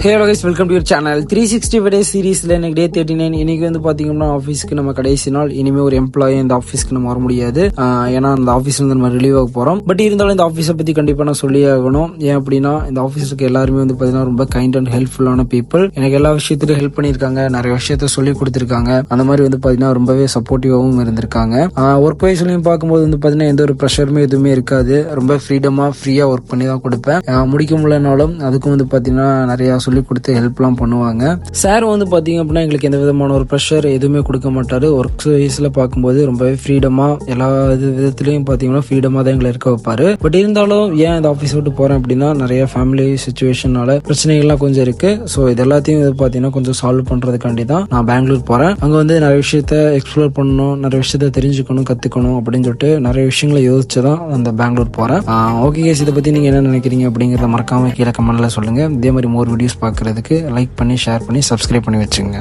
Hello guys, welcome to your channel 365 days சீரீஸ்ல எனக்கு டே 39. இன்னைக்கு வந்து பாத்தீங்கன்னா ஆஃபீஸ்க்கு நம்ம கடைசி நாள். இனிமே ஒரு எம்ப்ளாயி இந்த ஆஃபீஸ்க்கு நம்ம வர முடியாது. ஏன்னா அந்த ஆஃபீஸ்ல இருந்து நம்ம ரிலீவ் ஆக போறோம். பட் இருந்தாலும் இந்த ஆஃபீஸை பத்தி கண்டிப்பா நான் சொல்லி ஆகணும். ஏன் அப்படின்னா இந்த ஆஃபீஸுக்கு எல்லாருமே வந்து பாத்தீங்கன்னா ரொம்ப கைண்ட் அண்ட் ஹெல்ப்ஃபுல்லான பீப்புள். எனக்கு எல்லா விஷயத்திலும் ஹெல்ப் பண்ணிருக்காங்க, நிறைய விஷயத்த சொல்லி கொடுத்திருக்காங்க. அந்த மாதிரி வந்து பாத்தீங்கன்னா ரொம்பவே சப்போர்ட்டிவாவும் இருந்திருக்காங்க. ஒர்க் வைஸ்லயும் பார்க்கும்போது வந்து பாத்தீங்கன்னா எந்த ஒரு ப்ரெஷருமே எதுவுமே இருக்காது. ரொம்ப ஃப்ரீயா ஒர்க் பண்ணி தான் கொடுப்பேன். முடிக்க முடியலனாலும் அதுக்கும் வந்து பாத்தீங்கன்னா நிறைய சொல்லி கொடுத்து ஹெல்ப்லாம் பண்ணுவாங்க. சார் வந்து பாத்தீங்க அப்படின்னா எங்களுக்கு எந்த விதமான ஒரு ப்ரெஷர் எதுவுமே கொடுக்க மாட்டாரு. ஒர்க் வைஸ்ல பார்க்கும்போது ரொம்பவே ஃப்ரீடமா எல்லா விதத்திலையும் பாத்தீங்கன்னா ஃப்ரீடமா தான் எங்களை இருக்க வைப்பாரு. பட் இருந்தாலும் ஏன் இந்த ஆஃபீஸ் விட்டு போறேன் அப்படின்னா நிறைய ஃபேமிலி சிச்சுவேஷனால பிரச்சனைகள்லாம் கொஞ்சம் இருக்கு. ஸோ இது எல்லாத்தையும் பாத்தீங்கன்னா கொஞ்சம் சால்வ் பண்றதுக்காண்டி தான் நான் பெங்களூர் போறேன். அங்க வந்து நிறைய விஷயத்த எக்ஸ்ப்ளோர் பண்ணணும், நிறைய விஷயத்த தெரிஞ்சுக்கணும், கத்துக்கணும் அப்படின்னு சொல்லிட்டு நிறைய விஷயங்களை யோசிச்சுதான் அந்த பெங்களூர் போறேன். ஓகே கேஸ், இதை பத்தி நீங்க என்ன நினைக்கிறீங்க அப்படிங்கறத மறக்காம கீழே கமெண்ட்ல சொல்லுங்க. இதே மாதிரி மோர் வீடியோஸ் பார்க்கறதுக்கு லைக் பண்ணி, ஷேர் பண்ணி, சப்ஸ்கிரைப் பண்ணி வச்சுங்க.